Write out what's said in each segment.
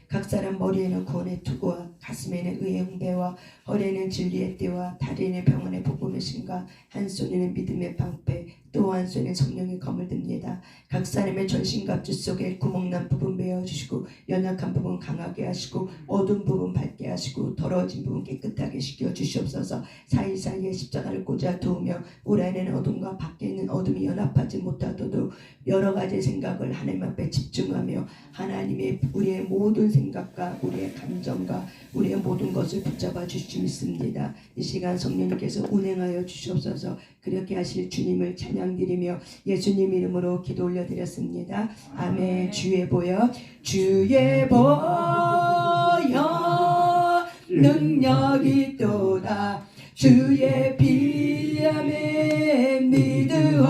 각 사람 머리에는 구원의 투구와 가슴에는 의의 웅배와 허리에는 진리의 띠와 다리에는 병원의 복음의 신과 한 손에는 믿음의 방패 또 한 손에는 성령의 검을 듭니다. 각 사람의 전신갑주 속에 구멍난 부분 메어주시고 연약한 부분 강하게 하시고 어두운 부분 밝게 하시고 더러워진 부분 깨끗하게 시켜주시옵소서. 사이사이에 십자가를 꽂아 두으며 우리 안에는 어둠과 밖에 있는 어둠이 연합하지 못하도록 여러 가지 생각을 하나님 앞에 집중하며 하나님의 우리의 모든 생각과 우리의 감정과 우리의 모든 것을 붙잡아 주시기 믿습니다. 이 시간 성령님께서 운행하여 주시옵소서. 그렇게 하실 주님을 찬양드리며 예수님 이름으로 기도 올려드렸습니다. 아멘. 주의 보여 능력이 또다 주의 비함에 믿으오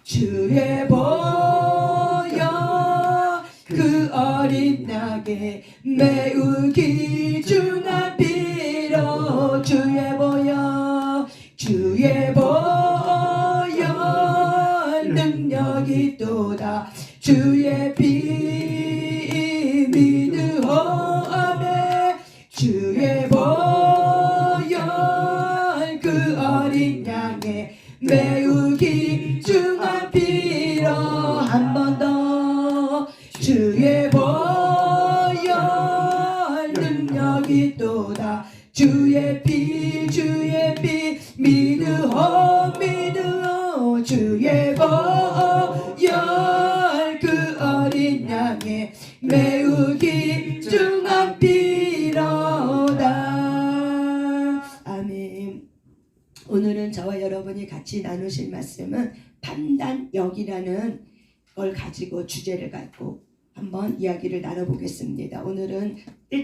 주의 보여 그 어린 낙에 매우 귀중한 피로 주의 보여 능력이 또다 주의 피 믿으오 아멘 주의 보여 그 어린 양의 매우 귀중한 피로 한 번 더 주의 보여 능력이 또다 주의 피 믿으오 주의 보여 그 어린 양의 매우 귀중한 피로다. 아멘. 오늘은 저와 여러분이 같이 나누실 말씀은 판단력이라는 걸 가지고 주제를 갖고 한번 이야기를 나눠보겠습니다. 오늘은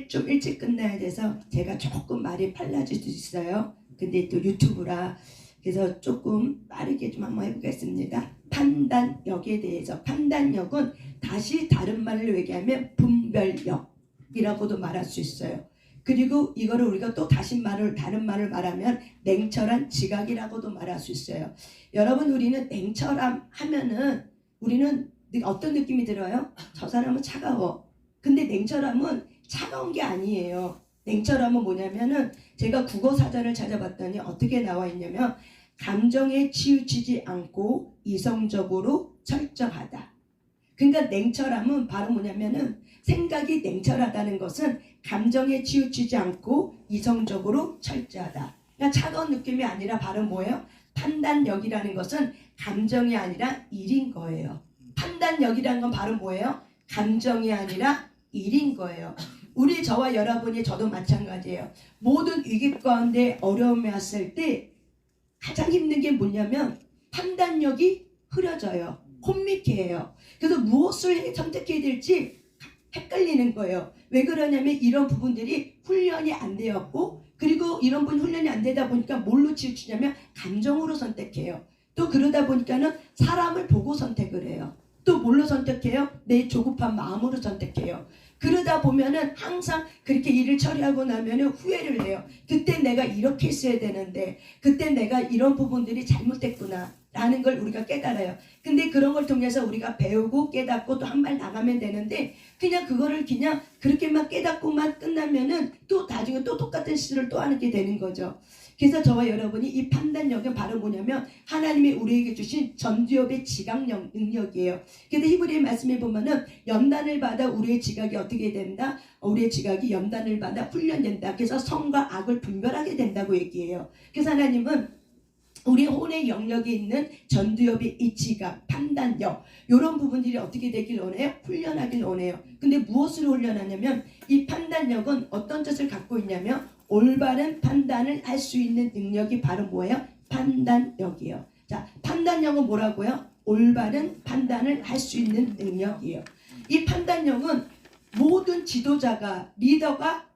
좀 일찍 끝나야 돼서 제가 조금 말이 빨라질 수 있어요. 근데 또 유튜브라 그래서 조금 빠르게 좀 한번 해보겠습니다. 판단력에 대해서 판단력은 다시 다른 말로 얘기하면 분별력이라고도 말할 수 있어요. 그리고 이거를 우리가 또 다른 말을 말하면 냉철한 지각이라고도 말할 수 있어요. 여러분 우리는 냉철함 하면은 우리는 어떤 느낌이 들어요? 저 사람은 차가워. 근데 냉철함은 차가운 게 아니에요. 냉철함은 뭐냐면은 제가 국어사전을 찾아봤더니 어떻게 나와 있냐면 감정에 치우치지 않고 이성적으로 철저하다. 그러니까 냉철함은 바로 뭐냐면은 생각이 냉철하다는 것은 감정에 치우치지 않고 이성적으로 철저하다. 그러니까 차가운 느낌이 아니라 바로 뭐예요? 판단력이라는 것은 감정이 아니라 일인 거예요. 판단력이라는 건 바로 뭐예요? 감정이 아니라 일인 거예요. 우리 저와 여러분이 저도 마찬가지예요. 모든 위기 가운데 어려움이 왔을 때 가장 힘든 게 뭐냐면 판단력이 흐려져요. 혼미해요. 그래서 무엇을 선택해야 될지 헷갈리는 거예요. 왜 그러냐면 이런 부분들이 훈련이 안 되었고 그리고 이런 부분 훈련이 안 되다 보니까 뭘로 치우치냐면 감정으로 선택해요. 또 그러다 보니까는 사람을 보고 선택을 해요. 또 뭘로 선택해요? 내 조급한 마음으로 선택해요. 그러다 보면은 항상 그렇게 일을 처리하고 나면은 후회를 해요. 그때 내가 이렇게 했어야 되는데 그때 내가 이런 부분들이 잘못됐구나 라는 걸 우리가 깨달아요. 근데 그런 걸 통해서 우리가 배우고 깨닫고 또 한 발 나가면 되는데 그냥 그거를 그냥 그렇게만 깨닫고만 끝나면은 또 나중에 또 똑같은 실수를 또 하게 되는 거죠. 그래서 저와 여러분이 이 판단력은 바로 뭐냐면 하나님이 우리에게 주신 전두엽의 지각력 능력이에요. 그래서 히브리의 말씀에 보면은 연단을 받아 우리의 지각이 어떻게 된다? 우리의 지각이 연단을 받아 훈련된다. 그래서 선과 악을 분별하게 된다고 얘기해요. 그래서 하나님은 우리 혼의 영역에 있는 전두엽의 이 지각, 판단력 이런 부분들이 어떻게 되길 원해요? 훈련하길 원해요. 근데 무엇으로 훈련하냐면 이 판단력은 어떤 뜻을 갖고 있냐면 올바른 판단을 할 수 있는 능력이 바로 뭐예요? 판단력이에요. 자, 판단력은 뭐라고요? 올바른 판단을 할 수 있는 능력이에요. 이 판단력은 모든 지도자가 리더가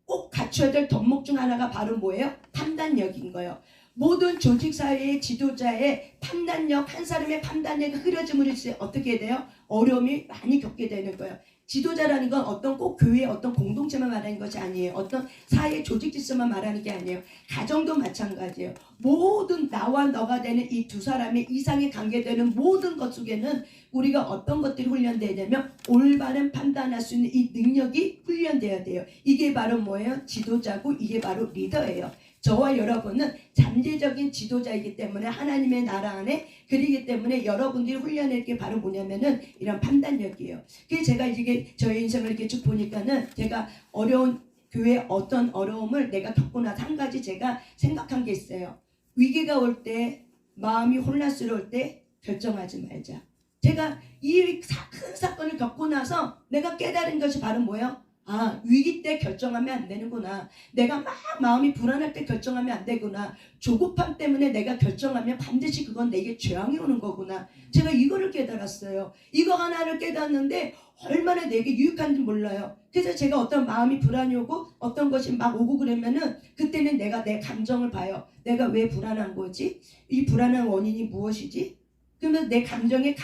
꼭 갖춰야 될 덕목 중 하나가 바로 뭐예요? 판단력인 거예요. 모든 조직사회의 지도자의 판단력, 한 사람의 판단력이 흐려짐으로 인해 어떻게 돼요? 어려움이 많이 겪게 되는 거예요. 지도자라는 건 어떤 꼭 교회의 어떤 공동체만 말하는 것이 아니에요. 어떤 사회 조직 질서만 말하는 게 아니에요. 가정도 마찬가지예요. 모든 나와 너가 되는 이 두 사람의 이상의 관계되는 모든 것 속에는 우리가 어떤 것들이 훈련되어야 되면 올바른 판단할 수 있는 이 능력이 훈련되어야 돼요. 이게 바로 뭐예요? 지도자고 이게 바로 리더예요. 저와 여러분은 잠재적인 지도자이기 때문에 하나님의 나라 안에 그리기 때문에 여러분들이 훈련할 게 바로 뭐냐면은 이런 판단력이에요. 그래서 제가 이게 저의 인생을 이렇게 쭉 보니까는 제가 어려운 교회 어떤 어려움을 내가 겪고 나서 한 가지 제가 생각한 게 있어요. 위기가 올 때 마음이 혼란스러울 때 결정하지 말자. 제가 이 큰 사건을 겪고 나서 내가 깨달은 것이 바로 뭐예요? 아, 위기 때 결정하면 안 되는구나. 내가 막 마음이 불안할 때 결정하면 안 되구나. 조급함 때문에 내가 결정하면 반드시 그건 내게 재앙이 오는 거구나. 제가 이거를 깨달았어요. 이거 하나를 깨달았는데 얼마나 내게 유익한지 몰라요. 그래서 제가 어떤 마음이 불안이 오고 어떤 것이 막 오고 그러면은 그때는 내가 내 감정을 봐요. 내가 왜 불안한 거지? 이 불안한 원인이 무엇이지? 그러면 내 감정의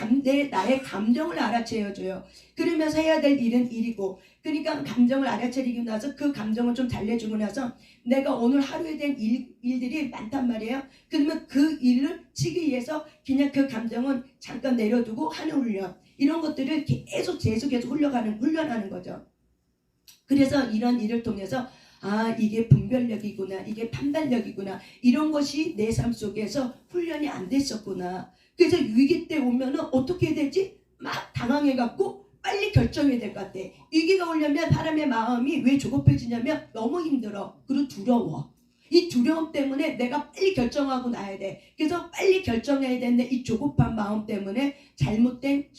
나의 감정을 알아채어줘요. 그러면서 해야 될 일은 일이고, 그러니까 감정을 알아채리고 나서 그 감정을 좀 달래주고 나서 내가 오늘 하루에 된 일들이 많단 말이에요. 그러면 그 일을 치기 위해서 그냥 그 감정은 잠깐 내려두고 하는 훈련, 이런 것들을 계속해서 훈련하는 거죠. 그래서 이런 일을 통해서 아, 이게 분별력이구나, 이게 판단력이구나, 이런 것이 내 삶 속에서 훈련이 안 됐었구나. 그래서 위기 때 오면은 어떻게 해야 되지? 막 당황해갖고 빨리 결정해야 될 것 같아. 위기가 오려면 사람의 마음이 왜 조급해지냐면 너무 힘들어. 그리고 두려워. 이 두려움 때문에 내가 빨리 결정하고 나야 돼. 그래서 빨리 결정해야 되는데 이 조급한 마음 때문에 잘못된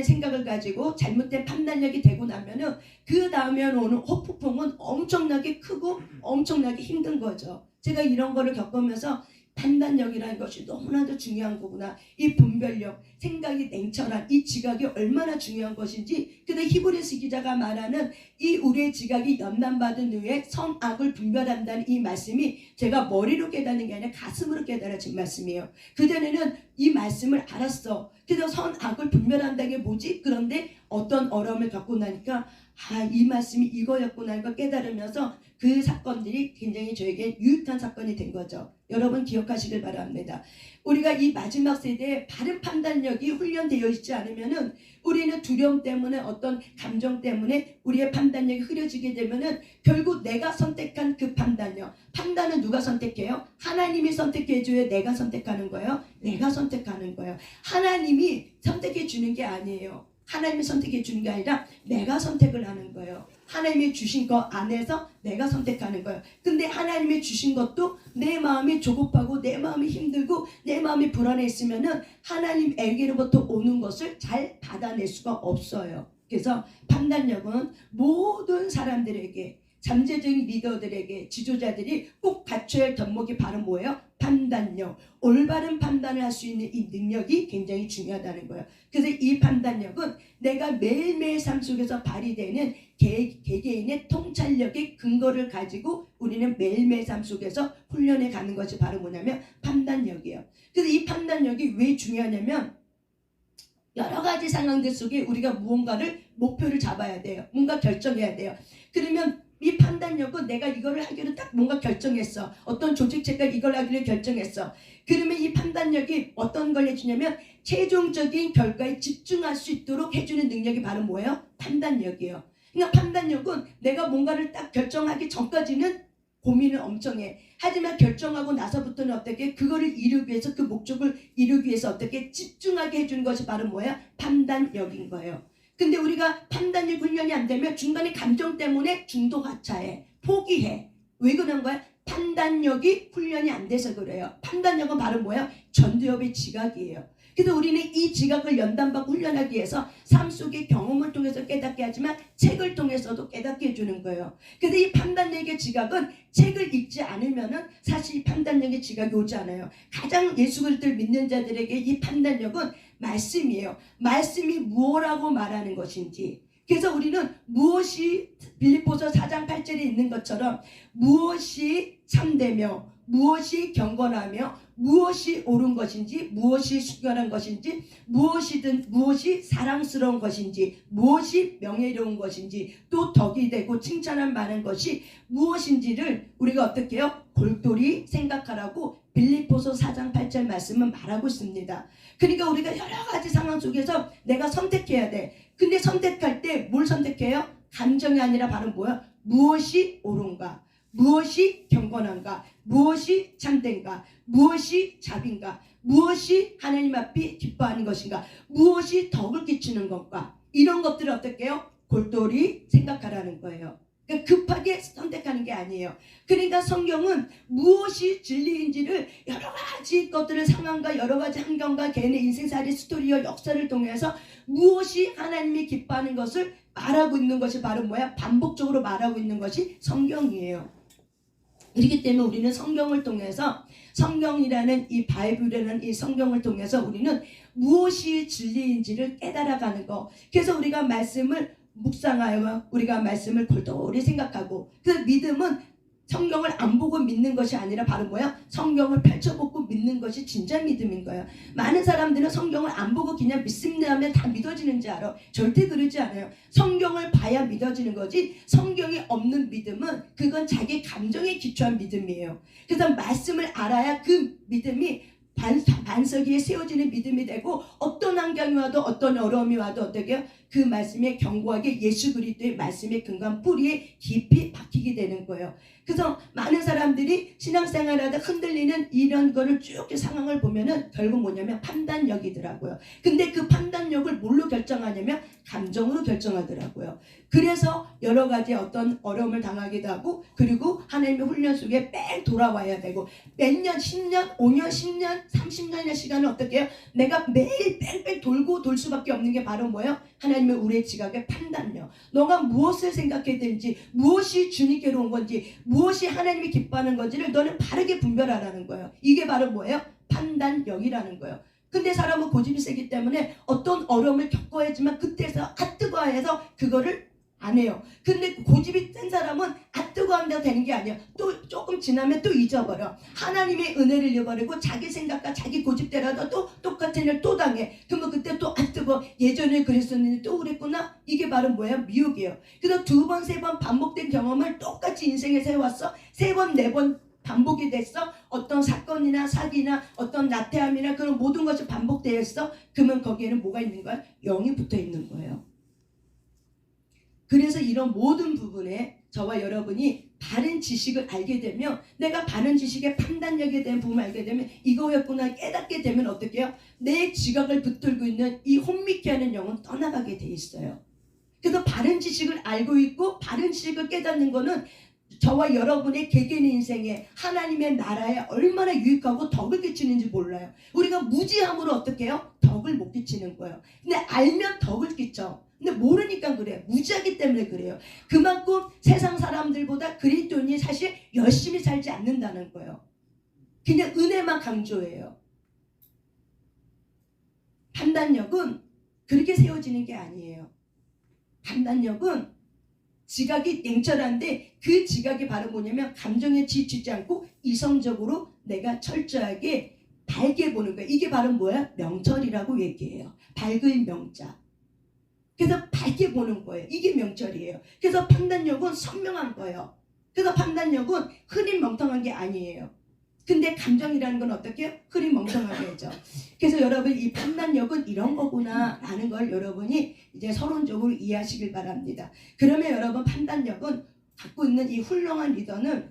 생각을 가지고 잘못된 판단력이 되고 나면은 그 다음에 오는 혹폭풍은 엄청나게 크고 엄청나게 힘든 거죠. 제가 이런 거를 겪으면서 판단력이라는 것이 너무나도 중요한 거구나. 이 분별력, 생각이 냉철한 이 지각이 얼마나 중요한 것인지. 근데 히브리서 기자가 말하는 이 우리의 지각이 연단받은 후에 선악을 분별한다는 이 말씀이 제가 머리로 깨닫는 게 아니라 가슴으로 깨달아진 말씀이에요. 그전에는 이 말씀을 알았어. 그래서 선악을 분별한다는 게 뭐지? 그런데 어떤 어려움을 겪고 나니까 아, 이 말씀이 이거였구나 이걸 깨달으면서 그 사건들이 굉장히 저에게 유익한 사건이 된 거죠. 여러분 기억하시길 바랍니다. 우리가 이 마지막 세대에 바른 판단력이 훈련되어 있지 않으면은 우리는 두려움 때문에 어떤 감정 때문에 우리의 판단력이 흐려지게 되면은 결국 내가 선택한 그 판단은 누가 선택해요? 하나님이 선택해 줘야 내가 선택하는 거예요. 내가 선택하는 거예요. 하나님이 선택해 주는 게 아니에요. 하나님이 선택해 주는 게 아니라 내가 선택을 하는 거예요. 하나님이 주신 것 안에서 내가 선택하는 거예요. 근데 하나님이 주신 것도 내 마음이 조급하고 내 마음이 힘들고 내 마음이 불안해 있으면은 하나님에게로부터 오는 것을 잘 받아낼 수가 없어요. 그래서 판단력은 모든 사람들에게, 잠재적인 리더들에게, 지도자들이 꼭 갖춰야 할 덕목이 바로 뭐예요? 판단력. 올바른 판단을 할 수 있는 이 능력이 굉장히 중요하다는 거예요. 그래서 이 판단력은 내가 매일매일 삶 속에서 발휘되는 개개인의 통찰력의 근거를 가지고 우리는 매일매일 삶 속에서 훈련해 가는 것이 바로 뭐냐면 판단력이에요. 그래서 이 판단력이 왜 중요하냐면 여러 가지 상황들 속에 우리가 무언가를 목표를 잡아야 돼요. 뭔가 결정해야 돼요. 그러면 이 판단력은 내가 이거를 하기로 딱 뭔가 결정했어. 어떤 조직체가 이걸 하기로 결정했어. 그러면 이 판단력이 어떤 걸 해주냐면 최종적인 결과에 집중할 수 있도록 해주는 능력이 바로 뭐예요? 판단력이에요. 그러니까 판단력은 내가 뭔가를 딱 결정하기 전까지는 고민을 엄청 해. 하지만 결정하고 나서부터는 어떻게 그거를 이루기 위해서 그 목적을 이루기 위해서 어떻게 집중하게 해주는 것이 바로 뭐야? 판단력인 거예요. 근데 우리가 판단력 훈련이 안 되면 중간에 감정 때문에 중도하차해, 포기해. 왜 그런 거야? 판단력이 훈련이 안 돼서 그래요. 판단력은 바로 뭐야? 전두엽의 지각이에요. 그래서 우리는 이 지각을 연단받고 훈련하기 위해서 삶 속의 경험을 통해서 깨닫게 하지만 책을 통해서도 깨닫게 해주는 거예요. 그래서 이 판단력의 지각은 책을 읽지 않으면은 사실 이 판단력의 지각이 오지 않아요. 가장 예수 그리스도를 믿는 자들에게 이 판단력은 말씀이에요. 말씀이 무엇라고 말하는 것인지. 그래서 우리는 무엇이 빌립보서 4장 8절에 있는 것처럼 무엇이 참되며 무엇이 경건하며 무엇이 옳은 것인지 무엇이 순결한 것인지 무엇이 사랑스러운 것인지 무엇이 명예로운 것인지 또 덕이 되고 칭찬할 만한 것이 무엇인지를 우리가 어떻게 해요? 골똘히 생각하라고 빌립보서 4장 8절 말씀은 말하고 있습니다. 그러니까 우리가 여러 가지 상황 속에서 내가 선택해야 돼. 근데 선택할 때 뭘 선택해요? 감정이 아니라 바로 뭐야? 무엇이 옳은가? 무엇이 경건한가? 무엇이 참된가? 무엇이 자비인가? 무엇이 하나님 앞에 기뻐하는 것인가? 무엇이 덕을 끼치는 건가? 이런 것들을 어떻게 해요? 골똘히 생각하라는 거예요. 그러니까 급하게 선택하는 게 아니에요. 그러니까 성경은 무엇이 진리인지를 여러 가지 것들을 상황과 여러 가지 환경과 개인의 인생살이 스토리와 역사를 통해서 무엇이 하나님이 기뻐하는 것을 말하고 있는 것이 바로 뭐야? 반복적으로 말하고 있는 것이 성경이에요. 그렇기 때문에 우리는 성경을 통해서 성경이라는 이 바이블이라는 이 성경을 통해서 우리는 무엇이 진리인지를 깨달아가는 거. 그래서 우리가 말씀을 묵상하여 우리가 말씀을 골똘히 생각하고 그 믿음은 성경을 안 보고 믿는 것이 아니라 바로 뭐야? 성경을 펼쳐보고 믿는 것이 진짜 믿음인 거예요. 많은 사람들은 성경을 안 보고 그냥 믿습니다면 다 믿어지는 줄 알아. 절대 그러지 않아요. 성경을 봐야 믿어지는 거지 성경이 없는 믿음은 그건 자기 감정에 기초한 믿음이에요. 그래서 말씀을 알아야 그 믿음이 반석 위에 세워지는 믿음이 되고 어떤 환경이 와도 어떤 어려움이 와도 어떻게 해요? 그 말씀에 견고하게 예수 그리스도의 말씀의 근간 뿌리에 깊이 박히게 되는 거예요. 그래서 많은 사람들이 신앙생활하다 흔들리는 이런 거를 쭉 상황을 보면은 결국 뭐냐면 판단력이더라고요. 근데 그 판단력을 뭘로 결정하냐면 감정으로 결정하더라고요. 그래서 여러 가지 어떤 어려움을 당하기도 하고 그리고 하나님의 훈련 속에 뺑 돌아와야 되고 몇 년, 10년, 5년, 10년, 30년의 시간을 어떻게 해요? 내가 매일 뺑뺑 돌고 돌 수밖에 없는 게 바로 뭐예요? 하나님의 우리의 지각의 판단력. 너가 무엇을 생각해야 되는지 무엇이 주님께로 온 건지 무엇이 하나님이 기뻐하는 건지를 너는 바르게 분별하라는 거예요. 이게 바로 뭐예요? 판단력이라는 거예요. 근데 사람은 고집이 세기 때문에 어떤 어려움을 겪어야지만 그때서 뜨거워해서 그거를 안 해요. 근데 고집이 센 사람은 뜨거워한다고 되는 게 아니에요. 또 조금 지나면 또 잊어버려. 하나님의 은혜를 잃어버리고 자기 생각과 자기 고집대로도 또 똑같은 일 또 당해. 그러면 그때 또 뜨거워. 예전에 그랬었는데 또 그랬구나. 이게 바로 뭐예요? 미혹이에요. 그래서 2번, 3번 반복된 경험을 똑같이 인생에 세웠어. 3번, 4번 반복이 됐어. 어떤 사건이나 사기나 어떤 나태함이나 그런 모든 것이 반복되었어. 그러면 거기에는 뭐가 있는 거야? 영이 붙어 있는 거예요. 그래서 이런 모든 부분에 저와 여러분이 바른 지식을 알게 되면 내가 바른 지식의 판단력에 대한 부분을 알게 되면 이거였구나 깨닫게 되면 어떻게 해요? 내 지각을 붙들고 있는 이 혼미케 하는 영은 떠나가게 돼 있어요. 그래서 바른 지식을 알고 있고 바른 지식을 깨닫는 거는 저와 여러분의 개개인 인생에 하나님의 나라에 얼마나 유익하고 덕을 끼치는지 몰라요. 우리가 무지함으로 어떻게 해요? 덕을 못 끼치는 거예요. 근데 알면 덕을 끼쳐. 근데 모르니까 그래요. 무지하기 때문에 그래요. 그만큼 세상 사람들보다 그리스도인이 사실 열심히 살지 않는다는 거예요. 그냥 은혜만 강조해요. 판단력은 그렇게 세워지는 게 아니에요. 판단력은 지각이 냉철한데 그 지각이 바로 뭐냐면 감정에 지치지 않고 이성적으로 내가 철저하게 밝게 보는 거예요. 이게 바로 뭐야? 명철이라고 얘기해요. 밝은 명자. 그래서 밝게 보는 거예요. 이게 명철이에요. 그래서 판단력은 선명한 거예요. 그래서 판단력은 흐린 멍텅한 게 아니에요. 근데 감정이라는 건 어떻게 해요? 흐린 멍텅하게 하죠. 그래서 여러분 이 판단력은 이런 거구나 라는 걸 여러분이 이제 서론적으로 이해하시길 바랍니다. 그러면 여러분 판단력은 갖고 있는 이 훌륭한 리더는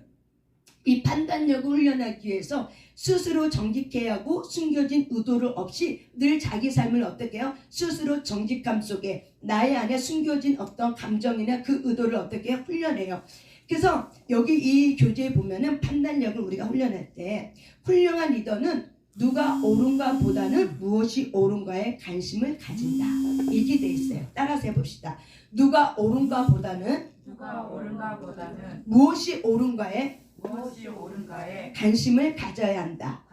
이 판단력을 훈련하기 위해서 스스로 정직해야 하고 숨겨진 의도를 없이 늘 자기 삶을 어떻게 해요? 스스로 정직함 속에 나의 안에 숨겨진 어떤 감정이나 그 의도를 어떻게 훈련해요. 그래서 여기 이 교재에 보면은 판단력을 우리가 훈련할 때 훌륭한 리더는 누가 옳은가 보다는 무엇이 옳은가에 관심을 가진다. 이렇게 돼 있어요. 따라서 해봅시다. 누가 옳은가 보다는 무엇이 옳은가에 관심을 가져야 한다.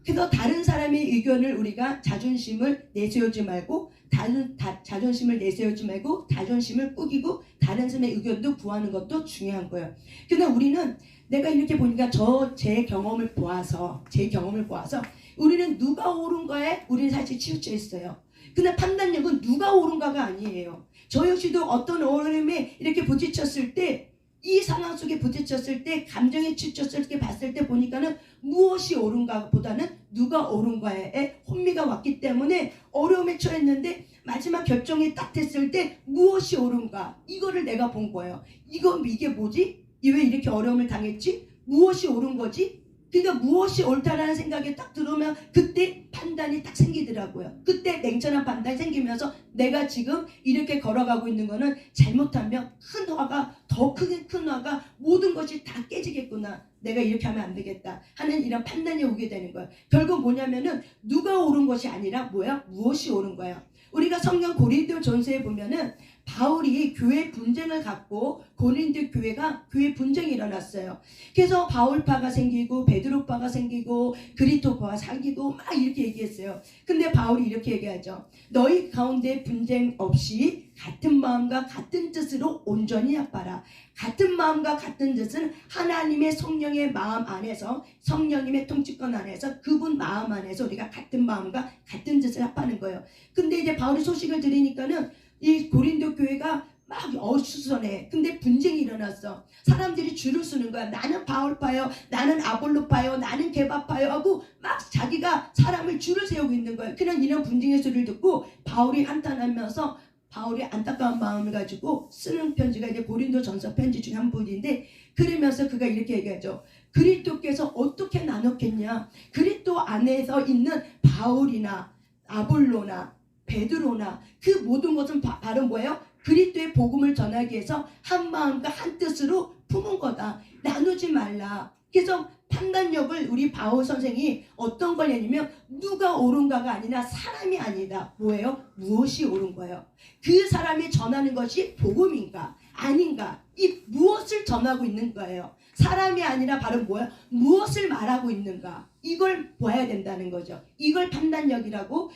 그래서 다른 사람의 의견을 우리가 자존심을 내세우지 말고 자존심을 꾸기고 다른 사람의 의견도 구하는 것도 중요한 거예요. 근데 우리는 내가 이렇게 보니까 제 경험을 보아서 우리는 누가 옳은가에 우리는 사실 치우쳐 있어요. 근데 판단력은 누가 옳은가가 아니에요. 저 역시도 어떤 어려움에 이렇게 부딪혔을 때, 이 상황 속에 부딪혔을 때, 감정에 치우쳤을 때 봤을 때 보니까는 무엇이 옳은가 보다는 누가 옳은가에 혼미가 왔기 때문에 어려움에 처했는데 마지막 결정이 딱 됐을 때 무엇이 옳은가, 이거를 내가 본 거예요. 이게 뭐지? 왜 이렇게 어려움을 당했지? 무엇이 옳은 거지? 그러니까 무엇이 옳다라는 생각이 딱 들어오면 그때 판단이 딱 생기더라고요. 그때 냉철한 판단이 생기면서 내가 지금 이렇게 걸어가고 있는 거는 잘못하면 더 크게 큰 화가 모든 것이 다 깨지겠구나. 내가 이렇게 하면 안 되겠다 하는 이런 판단이 오게 되는 거예요. 결국 뭐냐면은 누가 옳은 것이 아니라 무엇이 옳은 거야. 우리가 성경 고린도전서에 보면은 바울이 교회 분쟁을 갖고 고린도 교회가 교회 분쟁이 일어났어요. 그래서 바울파가 생기고 베드로파가 생기고 그리토파가 생기고 막 이렇게 얘기했어요. 근데 바울이 이렇게 얘기하죠. 너희 가운데 분쟁 없이 같은 마음과 같은 뜻으로 온전히 합하라. 같은 마음과 같은 뜻은 하나님의 성령의 마음 안에서, 성령님의 통치권 안에서, 그분 마음 안에서 우리가 같은 마음과 같은 뜻을 합하는 거예요. 근데 이제 바울이 소식을 들으니까는 이 고린도 교회가 막 어수선해. 근데 분쟁이 일어났어. 사람들이 줄을 서는 거야. 나는 바울파요, 나는 아볼로파요, 나는 게바파요 하고 막 자기가 사람을 줄을 세우고 있는 거예요. 그냥 이런 분쟁의 소리를 듣고 바울이 한탄하면서, 바울이 안타까운 마음을 가지고 쓰는 편지가 이제 고린도전서 편지 중에 한 부분인데, 그러면서 그가 이렇게 얘기하죠. 그리스도께서 어떻게 나눴겠냐. 그리스도 안에서 있는 바울이나 아볼로나 베드로나 그 모든 것은 바로 뭐예요? 그리스도의 복음을 전하기 위해서 한 마음과 한 뜻으로 품은 거다. 나누지 말라. 그래서 판단력을 우리 바울 선생이 어떤 걸 했냐면 누가 옳은가가 아니라 사람이 아니다. 뭐예요? 무엇이 옳은 거예요? 그 사람이 전하는 것이 복음인가 아닌가, 이 무엇을 전하고 있는 거예요. 사람이 아니라 바로 뭐예요? 무엇을 말하고 있는가, 이걸 봐야 된다는 거죠. 이걸 판단력이라고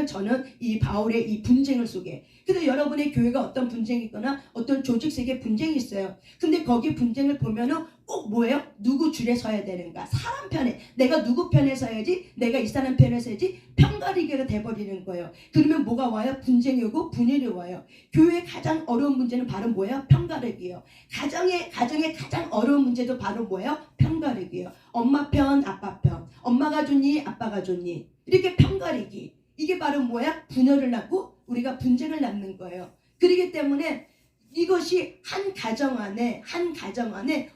저는 이 바울의 이 분쟁을 속에. 그래서 여러분의 교회가 어떤 분쟁이 있거나 어떤 조직색의 분쟁이 있어요. 근데 거기 분쟁을 보면은 꼭 뭐예요? 누구 줄에 서야 되는가, 사람 편에, 내가 누구 편에 서야지, 내가 이 사람 편에 서야지, 편가르기가 돼버리는 거예요. 그러면 뭐가 와요? 분쟁이 오고 분열이 와요. 교회의 가장 어려운 문제는 바로 뭐예요? 편가르기예요. 가정의 가장 어려운 문제도 바로 뭐예요? 편가르기예요. 엄마 편, 아빠 편, 엄마가 좋니, 아빠가 좋니, 이렇게 편가르기. 이게 바로 뭐야? 분열을 낳고 우리가 분쟁을 낳는 거예요. 그렇기 때문에 이것이 한 가정 안에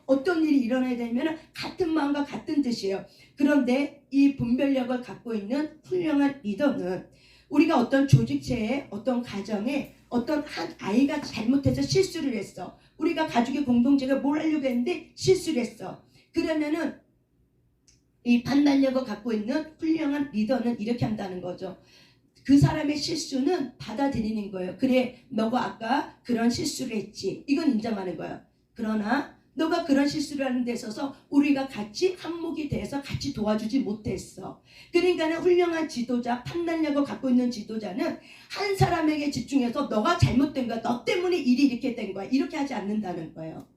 어떤 일이 일어나야 되면 같은 마음과 같은 뜻이에요. 그런데 이 분별력을 갖고 있는 훌륭한 리더는, 우리가 어떤 조직체에, 어떤 가정에 어떤 한 아이가 잘못해서 실수를 했어. 우리가 가족의 공동체가 뭘 하려고 했는데 실수를 했어. 그러면은 이 판단력을 갖고 있는 훌륭한 리더는 이렇게 한다는 거죠. 그 사람의 실수는 받아들이는 거예요. 그래, 너가 아까 그런 실수를 했지. 이건 인정하는 거예요. 그러나 너가 그런 실수를 하는 데 있어서 우리가 같이 한몫이 돼서 같이 도와주지 못했어. 그러니까는 훌륭한 지도자, 판단력을 갖고 있는 지도자는 한 사람에게 집중해서 너가 잘못된 거야, 너 때문에 일이 이렇게 된 거야, 이렇게 하지 않는다는 거예요.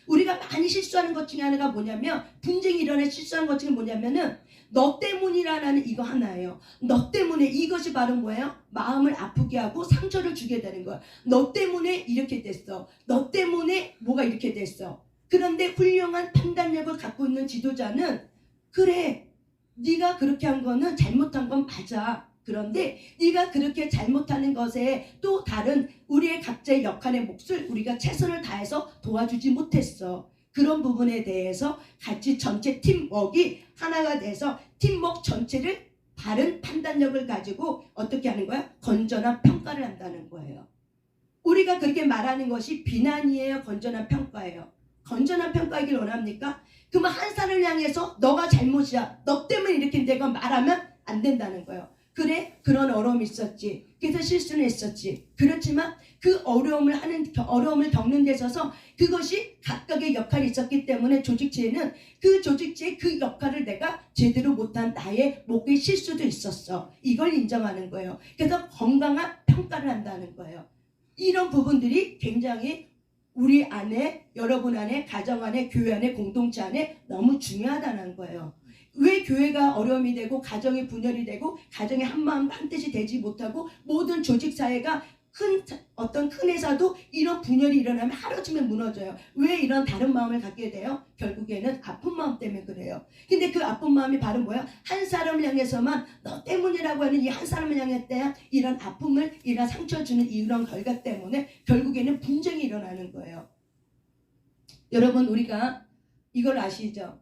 우리가 많이 실수하는 것 중에 하나가 뭐냐면, 분쟁이 일어나 실수하는 것 중에 뭐냐면은 너 때문이라는 이거 하나예요. 너 때문에, 이것이 바로 뭐예요? 마음을 아프게 하고 상처를 주게 되는 거야. 너 때문에 이렇게 됐어. 너 때문에 뭐가 이렇게 됐어. 그런데 훌륭한 판단력을 갖고 있는 지도자는, 그래, 네가 그렇게 한 거는 잘못한 건 맞아. 그런데 네가 그렇게 잘못하는 것에 또 다른 우리의 각자의 역할의 몫을 우리가 최선을 다해서 도와주지 못했어. 그런 부분에 대해서 같이 전체 팀워크가 하나가 돼서 팀워크 전체를 바른 판단력을 가지고 어떻게 하는 거야? 건전한 평가를 한다는 거예요. 우리가 그렇게 말하는 것이 비난이에요? 건전한 평가예요? 건전한 평가이길 원합니까? 그러면 한 사람을 향해서 너가 잘못이야, 너 때문에 이렇게 내가 말하면 안 된다는 거예요. 그래, 그런 어려움이 있었지, 그래서 실수는 했었지. 그렇지만 그 어려움을 겪는 데 있어서 그것이 각각의 역할이 있었기 때문에 조직체에는 그 조직체의 그 역할을 내가 제대로 못한 나의 목의 실수도 있었어. 이걸 인정하는 거예요. 그래서 건강한 평가를 한다는 거예요. 이런 부분들이 굉장히 우리 안에, 여러분 안에, 가정 안에, 교회 안에, 공동체 안에 너무 중요하다는 거예요. 왜 교회가 어려움이 되고 가정이 분열이 되고 가정이 한마음 한뜻이 되지 못하고 모든 조직사회가 어떤 큰 회사도 이런 분열이 일어나면 하루아침에 무너져요. 왜 이런 다른 마음을 갖게 돼요? 결국에는 아픈 마음 때문에 그래요. 근데 그 아픈 마음이 바로 뭐야? 한 사람을 향해서만 너 때문이라고 하는 이 한 사람을 향했대야 이런 아픔을, 이런 상처 주는 이런 결과 때문에 결국에는 분쟁이 일어나는 거예요. 여러분, 우리가 이걸 아시죠?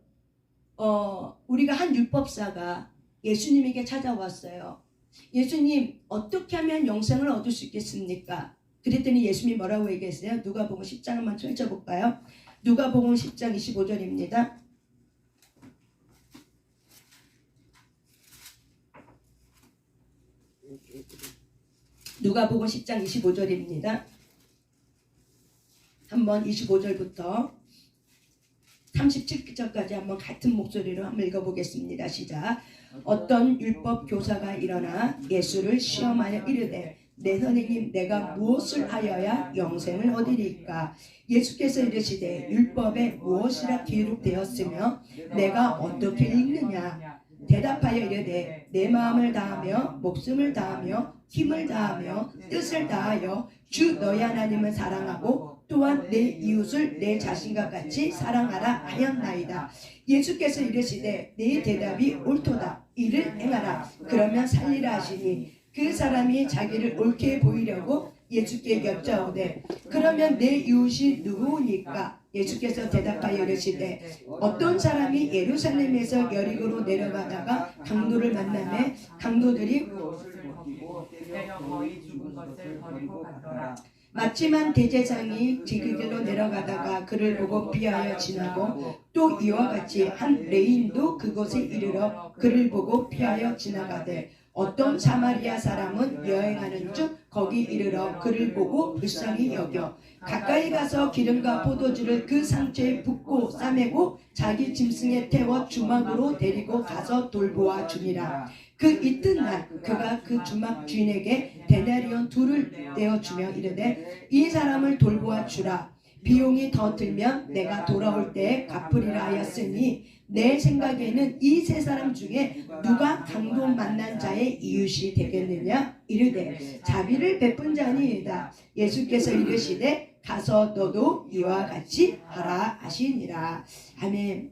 우리가 한 율법사가 예수님에게 찾아왔어요. 예수님, 어떻게 하면 영생을 얻을 수 있겠습니까? 그랬더니 예수님이 뭐라고 얘기했어요? 누가복음 10장 한번 펼쳐볼까요? 누가복음 10장 25절입니다. 누가복음 10장 25절입니다. 한번 25절부터 37절까지 한번 같은 목소리로 한번 읽어보겠습니다. 시작. 어떤 율법 교사가 일어나 예수를 시험하여 이르되 내 선생님, 내가 무엇을 하여야 영생을 얻으리까? 예수께서 이르시되 율법에 무엇이라 기록되었으며 내가 어떻게 읽느냐? 대답하여 이르되 내 마음을 다하며 목숨을 다하며 힘을 다하며 뜻을 다하여 주 너희 하나님을 사랑하고 또한 내 이웃을 내 자신과 같이 사랑하라 하였나이다. 예수께서 이르시되 네 대답이 옳도다. 이를 행하라. 그러면 살리라 하시니 그 사람이 자기를 옳게 보이려고 예수께 여짜오되 그러면 내 이웃이 누구니까? 예수께서 대답하여 이르시되 어떤 사람이 예루살렘에서 여리고로 내려가다가 강도를 만나매 강도들이 마침만 대제사장이 지그길로 내려가다가 그를 보고 피하여 지나고 또 이와 같이 한 레인도 그곳에 이르러 그를 보고 피하여 지나가되 어떤 사마리아 사람은 여행하는 중 거기 이르러 그를 보고 불쌍히 여겨 가까이 가서 기름과 포도주를 그 상처에 붓고 싸매고 자기 짐승에 태워 주막으로 데리고 가서 돌보아 주니라. 그 이튿날 그가 그 주막 주인에게 데나리온 2를 내어주며 이르되 이 사람을 돌보아 주라. 비용이 더 들면 내가 돌아올 때에 갚으리라 하였으니 내 생각에는 이 세 사람 중에 누가 강도 만난 자의 이웃이 되겠느냐? 이르되 자비를 베푼 자니이다. 예수께서 이르시되 가서 너도 이와 같이 하라 하시니라. 아멘.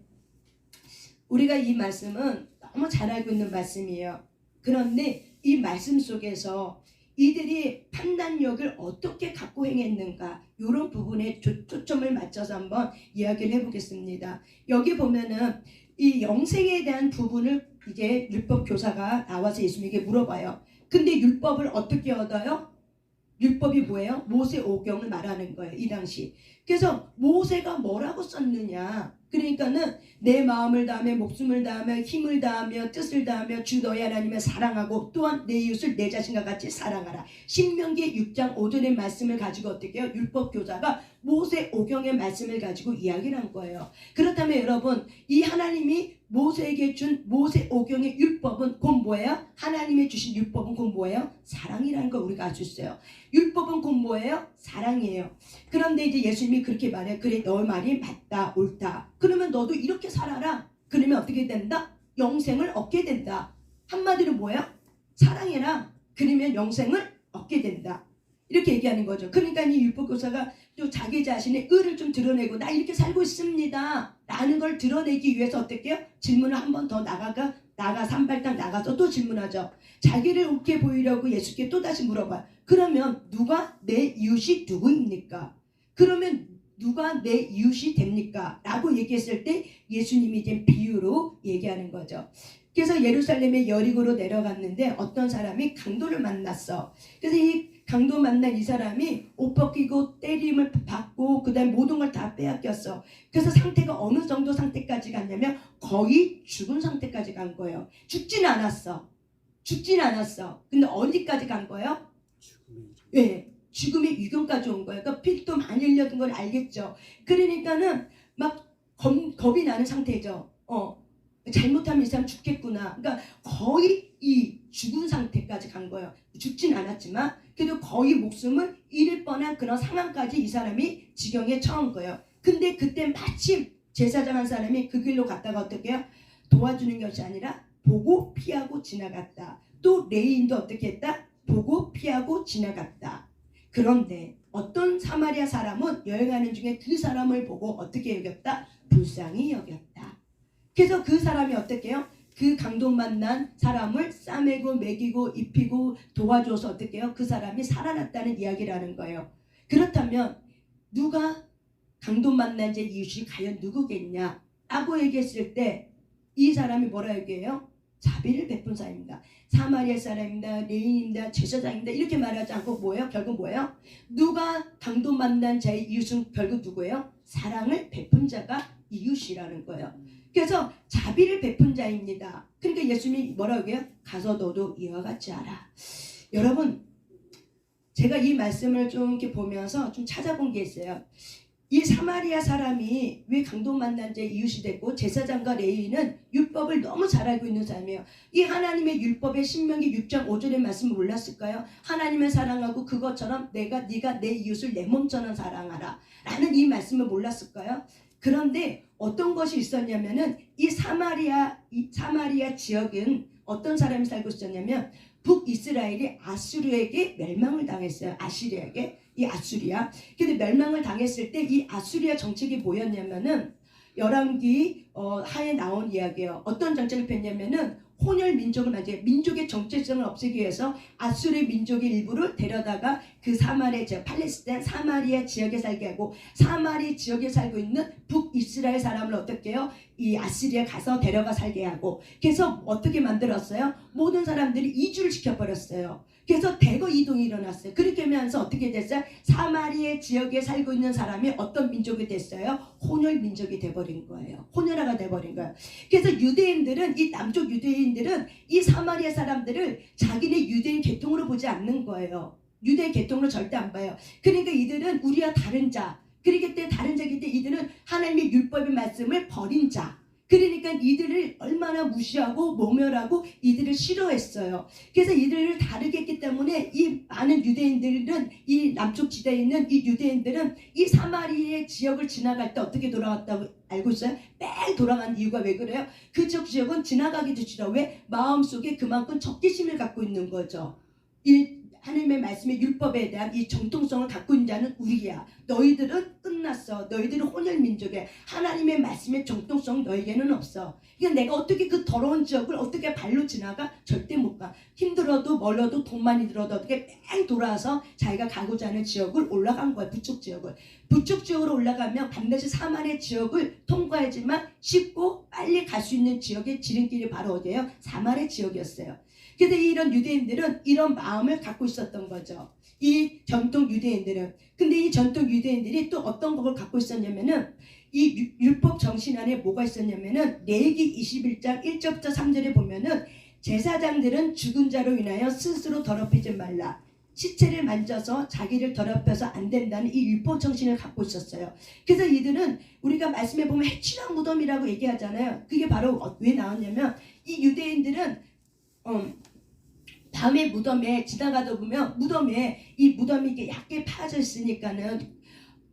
우리가 이 말씀은 너무 잘 알고 있는 말씀이에요. 그런데 이 말씀 속에서 이들이 판단력을 어떻게 갖고 행했는가, 이런 부분에 초점을 맞춰서 한번 이야기를 해보겠습니다. 여기 보면은 이 영생에 대한 부분을 이제 율법 교사가 나와서 예수님에게 물어봐요. 근데 율법을 어떻게 얻어요? 율법이 뭐예요? 모세 오경을 말하는 거예요, 이 당시. 그래서 모세가 뭐라고 썼느냐? 그러니까는 내 마음을 다하며 목숨을 다하며 힘을 다하며 뜻을 다하며 주 너희 하나님을 사랑하고 또한 내 이웃을 내 자신과 같이 사랑하라. 신명기 6장 5절의 말씀을 가지고 어떻게 해요? 율법 교사가 모세 오경의 말씀을 가지고 이야기를 한 거예요. 그렇다면 여러분, 이 하나님이 모세에게 준 모세 오경의 율법은 곧 뭐예요? 하나님이 주신 율법은 곧 뭐예요? 사랑이라는 걸 우리가 알 수 있어요. 율법은 곧 뭐예요? 사랑이에요. 그런데 이제 예수님이 그렇게 말해요. 그래, 너 말이 맞다, 옳다. 그러면 너도 이렇게 살아라. 그러면 어떻게 된다? 영생을 얻게 된다. 한마디로 뭐야? 사랑해라. 그러면 영생을 얻게 된다. 이렇게 얘기하는 거죠. 그러니까 이 율법교사가 또 자기 자신의 의를 좀 드러내고 나 이렇게 살고 있습니다 라는 걸 드러내기 위해서 어떻게 해요? 질문을 한 번 더 나가서 한 발짝 나가서 또 질문하죠. 자기를 옳게 보이려고 예수께 또다시 물어봐요. 그러면 누가 내 이웃이 누구입니까? 그러면 누가 내 이웃이 됩니까? 라고 얘기했을 때 예수님이 이제 비유로 얘기하는 거죠. 그래서 예루살렘에 여리고로 내려갔는데 어떤 사람이 강도를 만났어. 그래서 이 강도 만난 이 사람이 옷 벗기고 때림을 받고 그 다음에 모든 걸 다 빼앗겼어. 그래서 상태가 어느 정도 상태까지 갔냐면 거의 죽은 상태까지 간 거예요. 죽진 않았어. 근데 어디까지 간 거예요? 예, 죽음의 유경까지 온 거예요. 그러니까 피도 많이 흘렸던 걸 알겠죠. 그러니까는 막 겁이 나는 상태죠. 잘못하면 이 사람 죽겠구나. 그러니까 거의 이 죽은 상태까지 간 거예요. 죽진 않았지만. 그래도 거의 목숨을 잃을 뻔한 그런 상황까지 이 사람이 지경에 처한 거예요. 근데 그때 마침 제사장 한 사람이 그 길로 갔다가 어떻게 해요? 도와주는 것이 아니라 보고 피하고 지나갔다. 또 레위인도 어떻게 했다? 보고 피하고 지나갔다. 그런데 어떤 사마리아 사람은 여행하는 중에 그 사람을 보고 어떻게 여겼다? 불쌍히 여겼다. 그래서 그 사람이 어떻게 해요? 그 강도 만난 사람을 싸매고 먹이고 입히고 도와줘서 어떻게 해요? 그 사람이 살아났다는 이야기를 하는 거예요. 그렇다면 누가 강도 만난 제 이웃이 과연 누구겠냐? 라고 얘기했을 때 이 사람이 뭐라 얘기해요? 자비를 베푼 사람입니다. 사마리아 사람입니다. 레위인입니다. 제사장입니다. 이렇게 말하지 않고 뭐예요? 결국 뭐예요? 누가 강도 만난 자의 이웃은 결국 누구예요? 사랑을 베푼 자가 이웃이라는 거예요. 그래서 자비를 베푼 자입니다. 그러니까 예수님이 뭐라고 해요? 가서 너도 이와 같이 하라. 여러분, 제가 이 말씀을 좀 이렇게 보면서 좀 찾아본 게 있어요. 이 사마리아 사람이 왜 강도 만난 자의 이웃이 됐고 제사장과 레위인은 율법을 너무 잘 알고 있는 사람이에요. 이 하나님의 율법의 신명기 6장 5절의 말씀을 몰랐을까요? 하나님을 사랑하고 그것처럼 네가 내 이웃을 내 몸처럼 사랑하라 라는 이 말씀을 몰랐을까요? 그런데 어떤 것이 있었냐면은 이 사마리아 지역은 어떤 사람이 살고 있었냐면 북이스라엘이 아수르에게 멸망을 당했어요. 아시리아에게. 이 아수리아. 근데 멸망을 당했을 때 이 아수리아 정책이 뭐였냐면은 열왕기 하에 나온 이야기예요. 어떤 정책을 폈냐면은 혼혈 민족을 맞이해 민족의 정체성을 없애기 위해서 아수르 민족의 일부를 데려다가 그 사마리아 지역, 팔레스타인 사마리아 지역에 살게 하고 사마리아 지역에 살고 있는 북이스라엘 사람을 어떻게 해요? 이 아수리아 가서 데려가 살게 하고 그래서 어떻게 만들었어요? 모든 사람들이 이주를 시켜버렸어요. 그래서 대거 이동이 일어났어요. 그렇게 하면서 어떻게 됐어요? 사마리아 지역에 살고 있는 사람이 어떤 민족이 됐어요? 혼혈 민족이 돼버린 거예요. 혼혈화가 돼버린 거예요. 그래서 유대인들은 이 남쪽 유대인들은 이 사마리아 사람들을 자기네 유대인 계통으로 보지 않는 거예요. 유대인 계통으로 절대 안 봐요. 그러니까 이들은 우리와 다른 자. 그러기 때문에 다른 자이기 때문에 이들은 하나님의 율법의 말씀을 버린 자. 그러니까 이들을 얼마나 무시하고 모멸하고 이들을 싫어했어요. 그래서 이들을 다르게 했기 때문에 이 많은 유대인들은 이 남쪽 지대에 있는 이 유대인들은 이 사마리아 지역을 지나갈 때 어떻게 돌아갔다고 알고 있어요? 뺑 돌아간 이유가 왜 그래요? 그쪽 지역은 지나가기도 싫어. 왜? 마음속에 그만큼 적개심을 갖고 있는 거죠. 이 하나님의 말씀의 율법에 대한 이 정통성을 갖고 있는 자는 우리야. 너희들은 끝났어. 너희들은 혼혈 민족이야. 하나님의 말씀의 정통성 너에게는 없어. 그러니까 내가 어떻게 그 더러운 지역을 어떻게 발로 지나가? 절대 못 가. 힘들어도 멀어도 돈 많이 들어도 어떻게 뺑 돌아서 자기가 가고자 하는 지역을 올라간 거야. 북쪽 지역을. 북쪽 지역으로 올라가면 반드시 사마리아 지역을 통과하지만 쉽고 빨리 갈 수 있는 지역의 지름길이 바로 어디예요? 사마리아 지역이었어요. 그래서 이런 유대인들은 이런 마음을 갖고 있었던 거죠. 이 전통 유대인들은. 근데 이 전통 유대인들이 또 어떤 것을 갖고 있었냐면은 이 율법 정신 안에 뭐가 있었냐면은 레위기 21장 1절부터 3절에 보면은 제사장들은 죽은 자로 인하여 스스로 더럽히지 말라. 시체를 만져서 자기를 더럽혀서 안 된다는 이 율법 정신을 갖고 있었어요. 그래서 이들은 우리가 말씀해 보면 해치는 무덤이라고 얘기하잖아요. 그게 바로 왜 나왔냐면 이 유대인들은 밤에 무덤에 지나가다 보면 무덤에 이 무덤이 이렇게 얕게 파져 있으니까는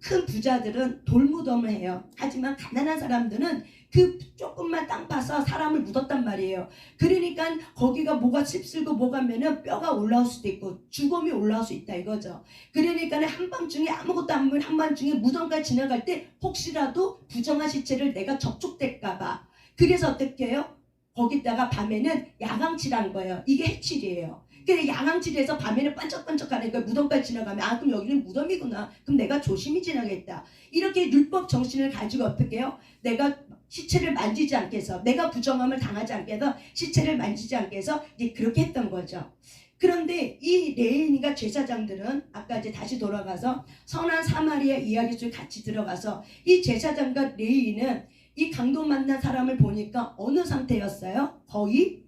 큰 부자들은 돌무덤을 해요. 하지만 가난한 사람들은 그 조금만 땅 파서 사람을 묻었단 말이에요. 그러니까 거기가 뭐가 씁쓸고 뭐가 면은 뼈가 올라올 수도 있고 죽음이 올라올 수 있다 이거죠. 그러니까 한밤중에 아무것도 안 보면 한밤중에 무덤까지 지나갈 때 혹시라도 부정한 시체를 내가 접촉될까봐 그래서 어떻게 해요? 거기다가 밤에는 야광칠한 거예요. 이게 해칠이에요. 근데 야광칠해서 밤에는 반짝반짝하는 거예요. 무덤까지 지나가면 아 그럼 여기는 무덤이구나. 그럼 내가 조심히 지나겠다. 이렇게 율법 정신을 가지고 어떻게 해요? 내가 시체를 만지지 않게 해서 내가 부정함을 당하지 않게 해서 시체를 만지지 않게 해서 이제 그렇게 했던 거죠. 그런데 이 레위인과 제사장들은 아까 이제 다시 돌아가서 선한 사마리아 이야기 속에 같이 들어가서 이 제사장과 레위인은 이 강도 만난 사람을 보니까 어느 상태였어요? 거의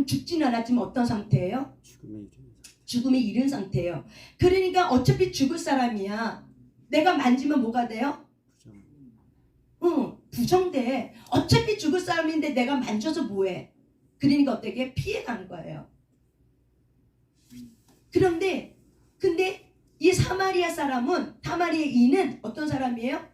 죽진 않았지만 어떤 상태예요? 죽음에 이른 상태예요. 그러니까 어차피 죽을 사람이야. 내가 만지면 뭐가 돼요? 부정돼. 어차피 죽을 사람인데 내가 만져서 뭐해? 그러니까 어떻게 피해간 거예요. 근데 이 사마리아 사마리아인은 어떤 사람이에요?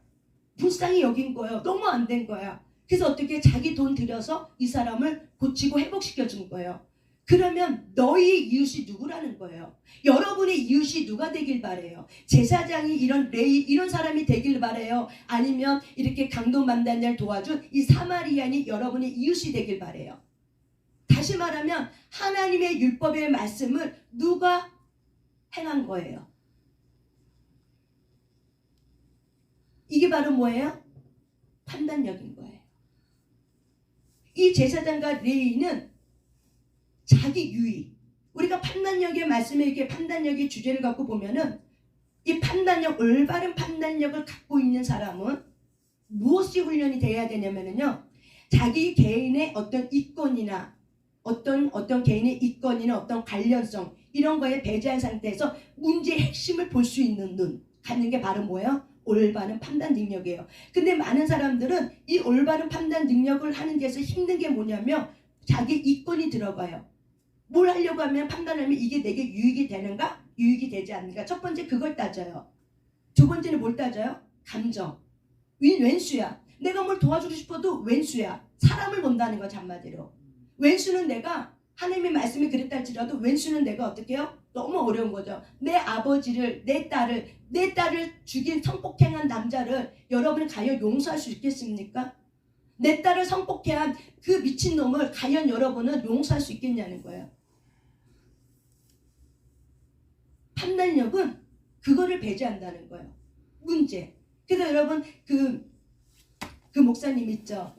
불쌍히 여긴 거예요. 너무 안 된 거야. 그래서 어떻게 자기 돈 들여서 이 사람을 고치고 회복시켜 준 거예요. 그러면 너희 이웃이 누구라는 거예요? 여러분의 이웃이 누가 되길 바래요? 제사장이 이런 사람이 되길 바래요? 아니면 이렇게 강도 만단자를 도와준 이 사마리안이 여러분의 이웃이 되길 바래요? 다시 말하면 하나님의 율법의 말씀을 누가 행한 거예요? 이게 바로 뭐예요? 판단력인 거예요. 이 제사장과 레위인은 자기 유익, 우리가 판단력의 말씀에 이렇게 판단력의 주제를 갖고 보면은 이 판단력, 올바른 판단력을 갖고 있는 사람은 무엇이 훈련이 돼야 되냐면요, 자기 개인의 어떤 이권이나 어떤 개인의 이권이나 어떤 관련성 이런 거에 배제한 상태에서 문제의 핵심을 볼 수 있는 눈 갖는 게 바로 뭐예요? 올바른 판단 능력이에요. 근데 많은 사람들은 이 올바른 판단 능력을 하는 데서 힘든 게 뭐냐면 자기 이권이 들어가요. 뭘 하려고 하면 판단하면 이게 내게 유익이 되는가? 유익이 되지 않는가? 첫 번째 그걸 따져요. 두 번째는 뭘 따져요? 감정. 왼수야. 내가 뭘 도와주고 싶어도 왼수야. 사람을 본다는 거죠, 한마디로. 왼수는 내가 하나님의 말씀이 그랬다 할지라도 왼수는 내가 어떻게 해요? 너무 어려운 거죠. 내 아버지를, 내 딸을 죽인 성폭행한 남자를 여러분이 과연 용서할 수 있겠습니까? 내 딸을 성폭행한 그 미친놈을 과연 여러분은 용서할 수 있겠냐는 거예요. 판단력은 그거를 배제한다는 거예요. 문제. 그래서 여러분 그 목사님 있죠?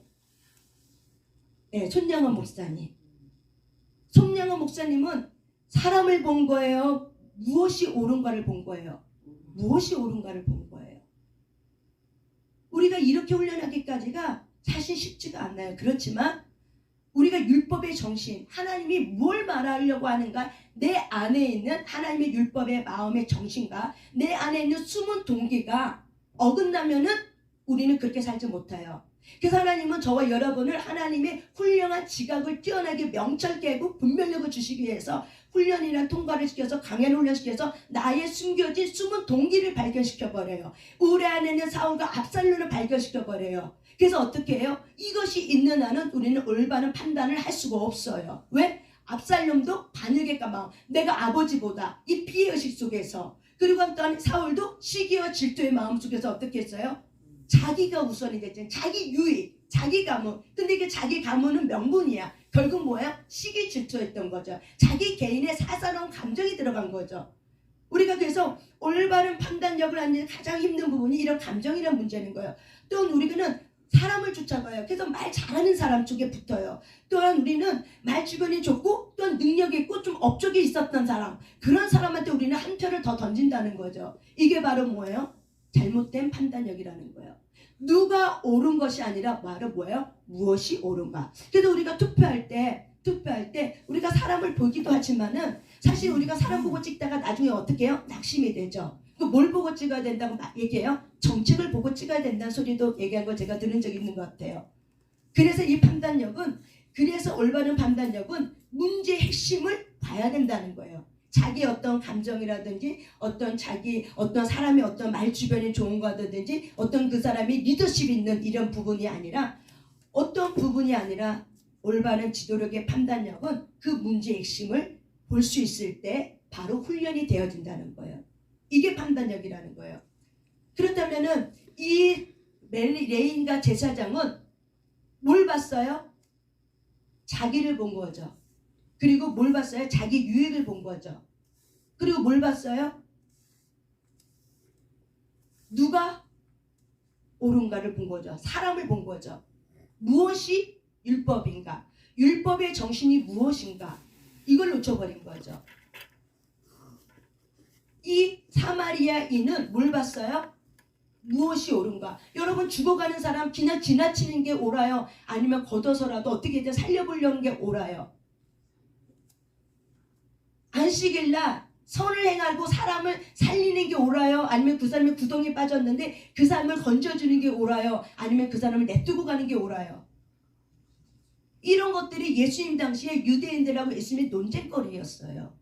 네, 손양원 목사님. 손양원 목사님은 사람을 본 거예요? 무엇이 옳은가를 본 거예요? 무엇이 옳은가를 본 거예요? 우리가 이렇게 훈련하기까지가 사실 쉽지가 않아요. 그렇지만 우리가 율법의 정신, 하나님이 뭘 말하려고 하는가, 내 안에 있는 하나님의 율법의 마음의 정신과 내 안에 있는 숨은 동기가 어긋나면은 우리는 그렇게 살지 못해요. 그래서 하나님은 저와 여러분을 하나님의 훌륭한 지각을 뛰어나게 명철케 하고 분별력을 주시기 위해서 훈련이나 통과를 시켜서 강연을 훈련시켜서 나의 숨겨진 숨은 동기를 발견시켜버려요. 우리 안에 있는 사울과 압살롬을 발견시켜버려요. 그래서 어떻게 해요? 이것이 있는 한은 우리는 올바른 판단을 할 수가 없어요. 왜? 압살롬도 반역의 까마귀, 내가 아버지보다 이 피해의식 속에서, 그리고 또한 사울도 시기와 질투의 마음 속에서 어떻게 했어요? 자기가 우선이 됐잖아요. 자기 유익, 자기 가문. 근데 이게 자기 가문은 명분이야. 결국 뭐야? 시기 질투했던 거죠. 자기 개인의 사사로운 감정이 들어간 거죠. 우리가 그래서 올바른 판단력을 하는 가장 힘든 부분이 이런 감정이란 문제인 거예요. 또한 우리는 사람을 쫓아가요. 그래서 말 잘하는 사람 쪽에 붙어요. 또한 우리는 말 주변이 좋고 또한 능력이 있고 좀 업적이 있었던 사람, 그런 사람한테 우리는 한 표를 더 던진다는 거죠. 이게 바로 뭐예요? 잘못된 판단력이라는 거예요. 누가 옳은 것이 아니라 바로 뭐예요? 무엇이 옳은가. 그래서 우리가 투표할 때 우리가 사람을 보기도 하지만은 사실 우리가 사람 보고 찍다가 나중에 어떻게 해요? 낙심이 되죠. 뭘 보고 찍어야 된다고 얘기해요? 정책을 보고 찍어야 된다는 소리도 얘기한 걸 제가 들은 적이 있는 것 같아요. 그래서 이 판단력은, 그래서 올바른 판단력은 문제의 핵심을 봐야 된다는 거예요. 자기 어떤 감정이라든지 어떤 사람의 어떤 말 주변이 좋은 거라든지 어떤 그 사람이 리더십 있는 이런 부분이 아니라, 어떤 부분이 아니라 올바른 지도력의 판단력은 그 문제의 핵심을 볼 수 있을 때 바로 훈련이 되어진다는 거예요. 이게 판단력이라는 거예요. 그렇다면은 이 레인과 제사장은 뭘 봤어요? 자기를 본 거죠. 그리고 뭘 봤어요? 자기 유익을 본 거죠. 그리고 뭘 봤어요? 누가 옳은가를 본 거죠. 사람을 본 거죠. 무엇이 율법인가? 율법의 정신이 무엇인가? 이걸 놓쳐버린 거죠. 이 사마리아인은 뭘 봤어요? 무엇이 옳은가? 여러분, 죽어가는 사람 그냥 지나치는 게 옳아요? 아니면 걷어서라도 어떻게든 살려보려는 게 옳아요? 안식일날 선을 행하고 사람을 살리는 게 옳아요? 아니면 그 사람이 구덩이에 빠졌는데 그 사람을 건져주는 게 옳아요? 아니면 그 사람을 냅두고 가는 게 옳아요? 이런 것들이 예수님 당시에 유대인들하고 예수님의 논쟁거리였어요.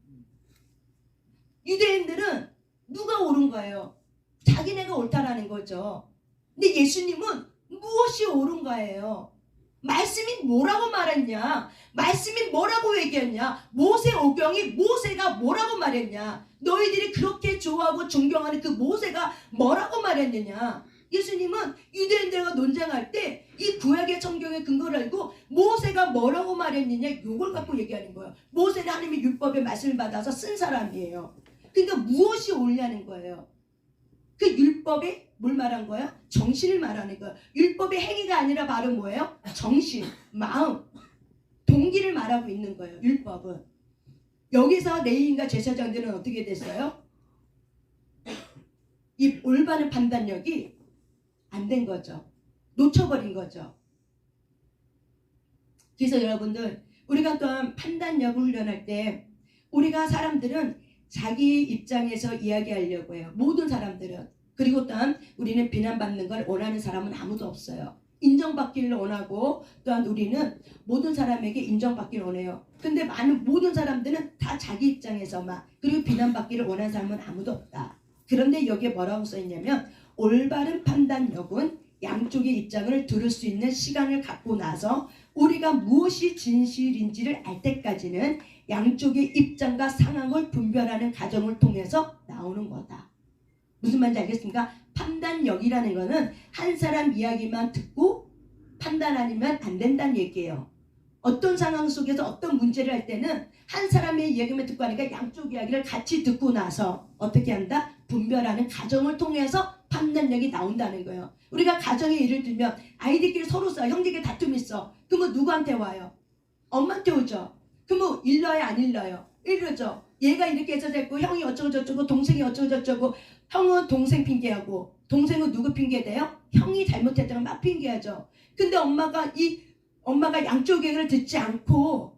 유대인들은 누가 옳은 거예요? 자기네가 옳다라는 거죠. 근데 예수님은 무엇이 옳은 거예요? 말씀이 뭐라고 말했냐? 말씀이 뭐라고 얘기했냐? 모세 오경이 모세가 뭐라고 말했냐? 너희들이 그렇게 좋아하고 존경하는 그 모세가 뭐라고 말했느냐? 예수님은 유대인들과 논쟁할 때 이 구약의 성경의 근거를 알고 모세가 뭐라고 말했느냐 이걸 갖고 얘기하는 거예요. 모세는 하나님의 율법의 말씀을 받아서 쓴 사람이에요. 그러니까 무엇이 옳냐는 거예요. 그 율법에 뭘 말한 거예요? 정신을 말하는 거예요. 율법의 행위가 아니라 바로 뭐예요? 정신, 마음, 동기를 말하고 있는 거예요. 율법은. 여기서 레위인과 제사장들은 어떻게 됐어요? 이 올바른 판단력이 안 된 거죠. 놓쳐버린 거죠. 그래서 여러분들 우리가 또한 판단력을 훈련할 때 우리가 사람들은 자기 입장에서 이야기하려고 해요. 모든 사람들은. 그리고 또한 우리는 비난받는 걸 원하는 사람은 아무도 없어요. 인정받기를 원하고 또한 우리는 모든 사람에게 인정받기를 원해요. 근데 모든 사람들은 다 자기 입장에서만 그리고 비난받기를 원하는 사람은 아무도 없다. 그런데 여기에 뭐라고 써있냐면 올바른 판단력은 양쪽의 입장을 들을 수 있는 시간을 갖고 나서 우리가 무엇이 진실인지를 알 때까지는 양쪽의 입장과 상황을 분별하는 과정을 통해서 나오는 거다. 무슨 말인지 알겠습니까? 판단력이라는 거는 한 사람 이야기만 듣고 판단 아니면 안 된다는 얘기예요. 어떤 상황 속에서 어떤 문제를 할 때는 한 사람의 이야기만 듣고 하니까 양쪽 이야기를 같이 듣고 나서 어떻게 한다? 분별하는 과정을 통해서 판단력이 나온다는 거예요. 우리가 가정에 예를 들면 아이들끼리 서로 싸워, 형제끼리 다툼 있어. 그러면 누구한테 와요? 엄마한테 오죠. 그러면 일러요 안 일러요? 일러죠. 얘가 이렇게 해서 됐고 형이 어쩌고 저쩌고 동생이 어쩌고 저쩌고 형은 동생 핑계하고 동생은 누구 핑계대요? 형이 잘못했다고 막 핑계하죠. 근데 엄마가 양쪽 얘기를 듣지 않고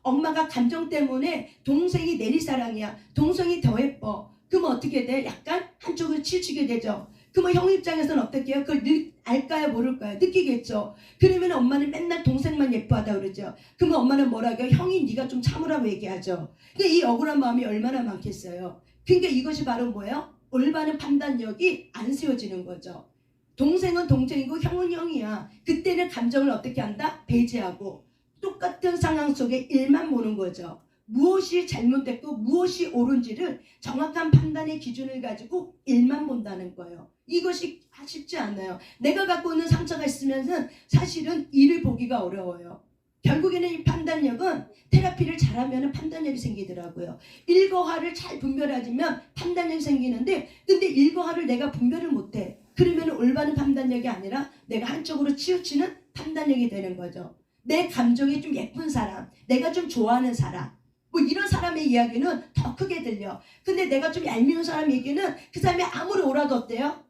엄마가 감정 때문에 동생이 내리사랑이야. 동생이 더 예뻐. 그러면 어떻게 돼? 약간 한쪽을 치우치게 되죠. 그러면 형 입장에서는 어떻게 해요? 그걸 알까요? 모를까요? 느끼겠죠. 그러면 엄마는 맨날 동생만 예뻐하다 그러죠. 그러면 엄마는 뭐라고 해요? 형이 네가 좀 참으라고 얘기하죠. 그러니까 이 억울한 마음이 얼마나 많겠어요. 그러니까 이것이 바로 뭐예요? 올바른 판단력이 안 세워지는 거죠. 동생은 동생이고 형은 형이야. 그때는 감정을 어떻게 한다? 배제하고 똑같은 상황 속에 일만 보는 거죠. 무엇이 잘못됐고 무엇이 옳은지를 정확한 판단의 기준을 가지고 일만 본다는 거예요. 이것이 쉽지 않아요. 내가 갖고 있는 상처가 있으면 사실은 일을 보기가 어려워요. 결국에는 이 판단력은 테라피를 잘하면 판단력이 생기더라고요. 일거화를 잘 분별하면 판단력이 생기는데 근데 일거화를 내가 분별을 못해. 그러면 올바른 판단력이 아니라 내가 한쪽으로 치우치는 판단력이 되는 거죠. 내 감정이 좀 예쁜 사람, 내가 좀 좋아하는 사람 뭐 이런 사람의 이야기는 더 크게 들려. 근데 내가 좀 얄미운 사람 얘기는 그 사람이 아무리 옳아도 어때요?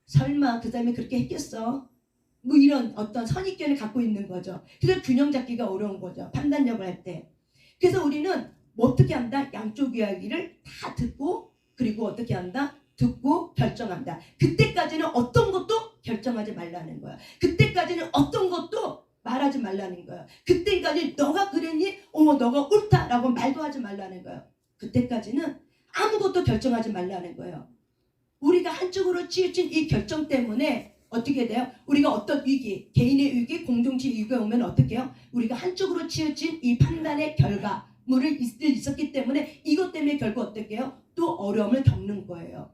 설마 그 사람이 그렇게 했겠어? 뭐 이런 어떤 선입견을 갖고 있는 거죠. 그래서 균형 잡기가 어려운 거죠. 판단력을 할 때. 그래서 우리는 뭐 어떻게 한다? 양쪽 이야기를 다 듣고 그리고 어떻게 한다? 듣고 결정한다. 그때까지는 어떤 것도 결정하지 말라는 거야. 그때까지는 어떤 것도 말하지 말라는 거예요. 그때까지 너가 그랬니? 너가 옳다라고 말도 하지 말라는 거예요. 그때까지는 아무것도 결정하지 말라는 거예요. 우리가 한쪽으로 치우친 이 결정 때문에 어떻게 돼요? 우리가 어떤 위기, 개인의 위기, 공동체 위기가 오면 어떻게 해요? 우리가 한쪽으로 치우친 이 판단의 결과물을 있었기 때문에 이것 때문에 결국 어떻게 해요? 또 어려움을 겪는 거예요.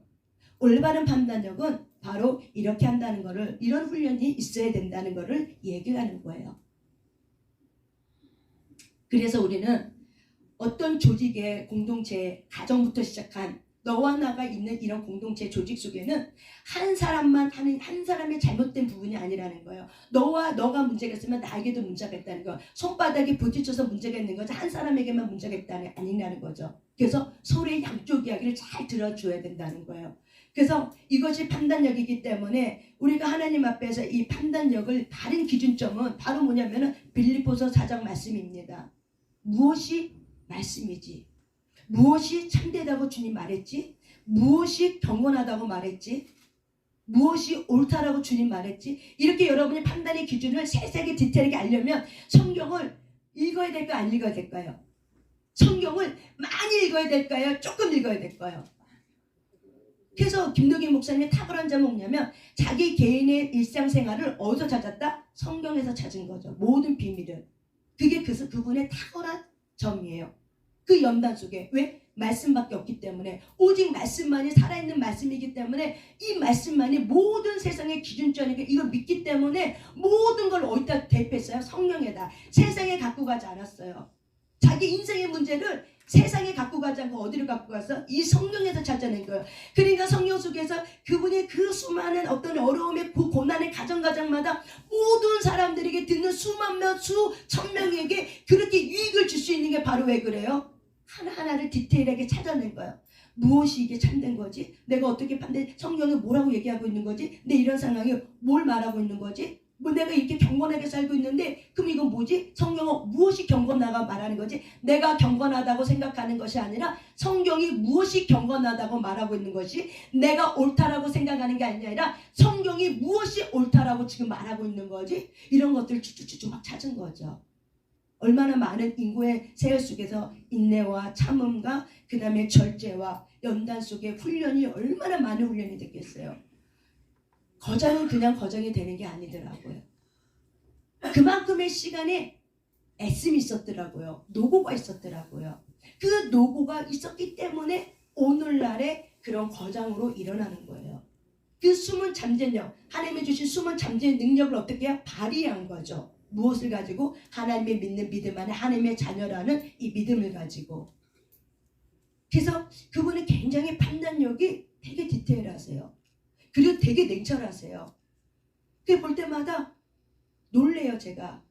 올바른 판단력은 바로 이렇게 한다는 거를, 이런 훈련이 있어야 된다는 거를 얘기를 하는 거예요. 그래서 우리는 어떤 조직의 공동체, 가정부터 시작한 너와 나가 있는 이런 공동체 조직 속에는 한 사람만 하는 한 사람의 잘못된 부분이 아니라는 거예요. 너가 문제가 있으면 나에게도 문제가 있다는 거예요. 손바닥에 부딪혀서 문제가 있는 거죠. 한 사람에게만 문제가 있다는 아니라는 거죠. 그래서 서로의 양쪽 이야기를 잘 들어줘야 된다는 거예요. 그래서 이것이 판단력이기 때문에 우리가 하나님 앞에서 이 판단력을 다른 기준점은 바로 뭐냐면은 빌립보서 4장 말씀입니다. 무엇이 말씀이지? 무엇이 참되다고 주님 말했지? 무엇이 경건하다고 말했지? 무엇이 옳다라고 주님 말했지? 이렇게 여러분이 판단의 기준을 세세하게 디테일하게 알려면 성경을 읽어야 될까요? 안 읽어야 될까요? 성경을 많이 읽어야 될까요? 조금 읽어야 될까요? 그래서 김덕희 목사님의 탁월한 점은 뭐냐면 자기 개인의 일상생활을 어디서 찾았다? 성경에서 찾은 거죠. 모든 비밀을. 그게 그분의 탁월한 점이에요. 그 연단 속에. 왜? 말씀밖에 없기 때문에, 오직 말씀만이 살아있는 말씀이기 때문에, 이 말씀만이 모든 세상의 기준점이니까 이걸 믿기 때문에 모든 걸 어디다 대입했어요? 성령에다. 세상에 갖고 가지 않았어요. 자기 인생의 문제를 세상에 갖고 가지 않고 어디를 갖고 가서 이 성령에서 찾아낸 거예요. 그러니까 성령 속에서 그분의 그 수많은 어떤 어려움의 그 고난의 가정마다 모든 사람들에게 듣는 수만 명, 수천 명에게 그렇게 유익을 줄 수 있는 게 바로 왜 그래요? 하나하나를 디테일하게 찾아낸 거예요. 무엇이 이게 참된 거지? 내가 어떻게 판단, 성경에 뭐라고 얘기하고 있는 거지? 내 이런 상황이 뭘 말하고 있는 거지? 뭐 내가 이렇게 경건하게 살고 있는데 그럼 이건 뭐지? 성경은 무엇이 경건하다고 말하는 거지? 내가 경건하다고 생각하는 것이 아니라 성경이 무엇이 경건하다고 말하고 있는 것이 내가 옳다라고 생각하는 게 아니라 성경이 무엇이 옳다라고 지금 말하고 있는 거지? 이런 것들을 쭉쭉쭉 막 찾은 거죠. 얼마나 많은 인고의 세월 속에서 인내와 참음과 그 다음에 절제와 연단 속에 훈련이 얼마나 많은 훈련이 됐겠어요. 거장은 그냥 거장이 되는 게 아니더라고요. 그만큼의 시간에 애씀이 있었더라고요. 노고가 있었더라고요. 그 노고가 있었기 때문에 오늘날의 그런 거장으로 일어나는 거예요. 그 숨은 잠재력, 하나님이 주신 숨은 잠재의 능력을 어떻게 해요? 발휘한 거죠. 무엇을 가지고? 하나님의 믿는 믿음 안에 하나님의 자녀라는 이 믿음을 가지고. 그래서 그분은 굉장히 판단력이 되게 디테일하세요. 그리고 되게 냉철하세요. 그 볼 때마다 놀래요. 제가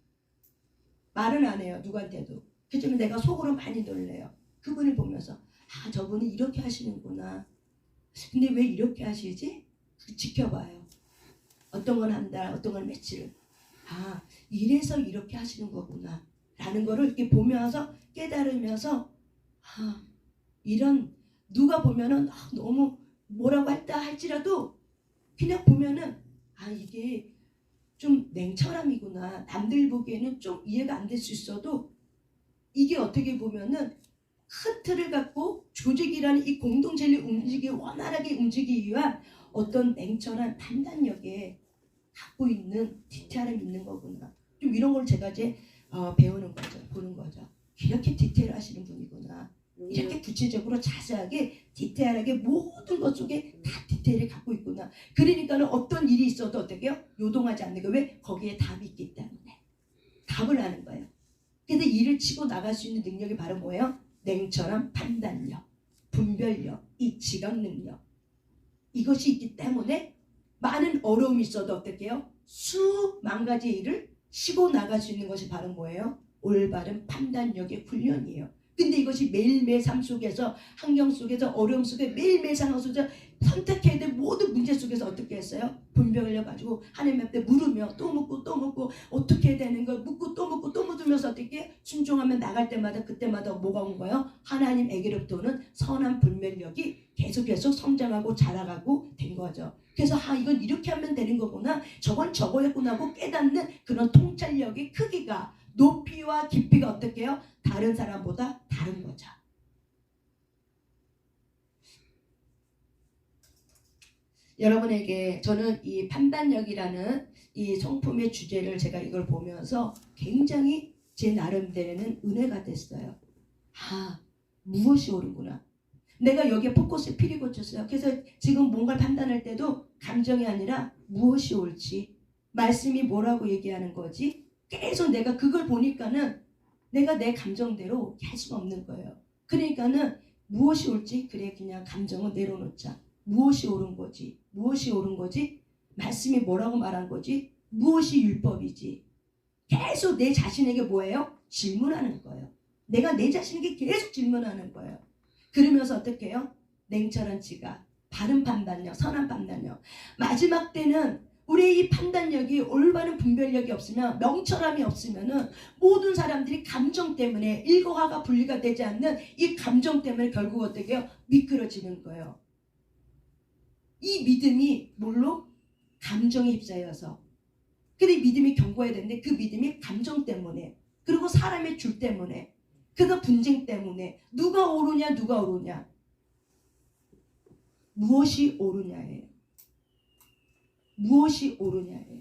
말은 안 해요. 누구한테도. 그렇지만 내가 속으로 많이 놀래요. 그분을 보면서 아, 저분은 이렇게 하시는구나. 근데 왜 이렇게 하시지? 지켜봐요. 어떤 건 한 달, 어떤 건 며칠. 아, 이래서 이렇게 하시는 거구나 라는 거를 이렇게 보면서 깨달으면서 아, 이런 누가 보면은 아, 너무 뭐라고 했다 할지라도 그냥 보면은 아, 이게 좀 냉철함이구나. 남들 보기에는 좀 이해가 안 될 수 있어도 이게 어떻게 보면은 큰 틀을 갖고 조직이라는 이 공동체를 원활하게 움직이기 위한 어떤 냉철한 판단력에 갖고 있는 디테일함이 있는 거구나. 좀 이런 걸 제가 이제 배우는 거죠. 보는 거죠. 이렇게 디테일하시는 분이구나. 이렇게 구체적으로 자세하게 디테일하게 모든 것 속에 다 디테일을 갖고 있구나. 그러니까는 어떤 일이 있어도 어떻게 해요? 요동하지 않는 거. 왜? 거기에 답이 있기 때문에. 답을 하는 거예요. 그래서 일을 치고 나갈 수 있는 능력이 바로 뭐예요? 냉철한 판단력, 분별력, 이 지각 능력. 이것이 있기 때문에 많은 어려움이 있어도 어떻게 해요? 수만 가지 일을 치고 나갈 수 있는 것이 바로 뭐예요? 올바른 판단력의 훈련이에요. 근데 이것이 매일매일 삶 속에서, 환경 속에서, 어려움 속에 매일매일 상황 속에서 선택해야 될 모든 문제 속에서 어떻게 했어요? 분별을 가지고 하나님 앞에 물으며 또 묻고 또 묻고 어떻게 해야 되는 걸 묻고 또 묻고 또 묻으면서 어떻게 순종하면 나갈 때마다 그때마다 뭐가 온 거예요? 하나님에게로부터 오는 선한 분별력이 계속 성장하고 자라가고 된 거죠. 그래서 이건 이렇게 하면 되는 거구나, 저건 저거였구나 하고 깨닫는 그런 통찰력의 크기가, 높이와 깊이가 어떻게 해요? 다른 사람보다 다른 거죠. 여러분에게 저는 이 판단력이라는 이 성품의 주제를 제가 이걸 보면서 굉장히 제 나름대로는 은혜가 됐어요. 아, 무엇이 옳은구나. 내가 여기에 포커스에 필이 꽂혔어요. 그래서 지금 뭔가를 판단할 때도 감정이 아니라 무엇이 옳지, 말씀이 뭐라고 얘기하는 거지, 계속 내가 그걸 보니까는 내가 내 감정대로 할 수가 없는 거예요. 그러니까는 무엇이 옳지? 그래, 그냥 감정은 내려놓자. 무엇이 옳은 거지? 무엇이 옳은 거지? 말씀이 뭐라고 말한 거지? 무엇이 율법이지? 계속 내 자신에게 뭐예요? 질문하는 거예요. 내가 내 자신에게 계속 질문하는 거예요. 그러면서 어떻게 해요? 냉철한 지각, 바른 판단력, 선한 판단력. 마지막 때는 우리의 이 판단력이, 올바른 분별력이 없으면, 명철함이 없으면은 모든 사람들이 감정 때문에, 일과 화가 분리가 되지 않는 이 감정 때문에 결국 어떻게 해요? 미끄러지는 거예요. 이 믿음이 뭘로? 감정에 휩싸여서. 근데 믿음이 견고해야 되는데 그 믿음이 감정 때문에, 그리고 사람의 줄 때문에, 그거 분쟁 때문에 누가 옳으냐 누가 옳으냐, 무엇이 옳으냐예요. 무엇이 옳으냐예요.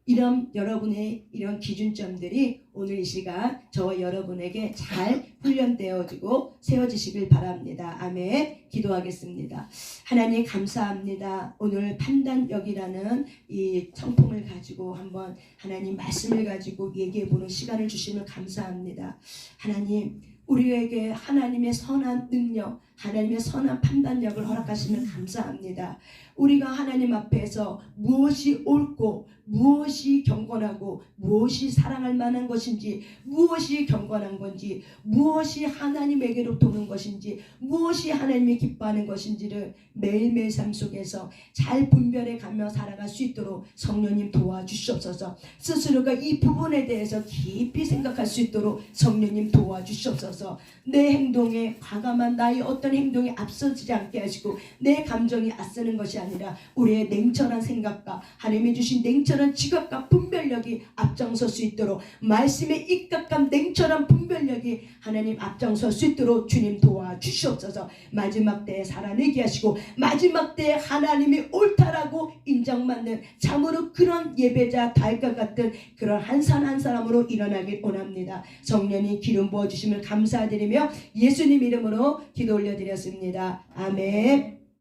이런 여러분의 이런 기준점들이 오늘 이 시간 저와 여러분에게 잘 훈련되어지고 세워지시길 바랍니다. 아멘. 기도하겠습니다. 하나님 감사합니다. 오늘 판단력이라는 이 성품을 가지고 한번 하나님 말씀을 가지고 얘기해보는 시간을 주심을 감사합니다. 하나님, 우리에게 하나님의 선한 능력, 하나님의 선한 판단력을 허락하시면 감사합니다. 우리가 하나님 앞에서 무엇이 옳고 무엇이 경건하고 무엇이 사랑할 만한 것인지, 무엇이 경건한 건지, 무엇이 하나님에게로 도는 것인지, 무엇이 하나님이 기뻐하는 것인지를 매일매일 삶 속에서 잘 분별해 가며 살아갈 수 있도록 성령님 도와주시옵소서. 스스로가 이 부분에 대해서 깊이 생각할 수 있도록 성령님 도와주시옵소서. 내 행동에 과감한 나의 어떤 행동이 앞서지 않게 하시고 내 감정이 앞서는 것이 아니라 우리의 냉철한 생각과 하나님이 주신 냉철한 지각과 분별력이 앞장설 수 있도록, 말씀에 입각한 냉철한 분별력이 하나님 앞장설 수 있도록 주님 도와주시옵소서. 마지막 때에 살아내게 하시고 마지막 때에 하나님이 옳다라고 인정받는 참으로 그런 예배자 다윗과 같은 그런 한 사람 한 사람으로 일어나길 원합니다. 성령이 기름 부어주심을 감사드리며 예수님 이름으로 기도 올려드렸습니다. 아멘.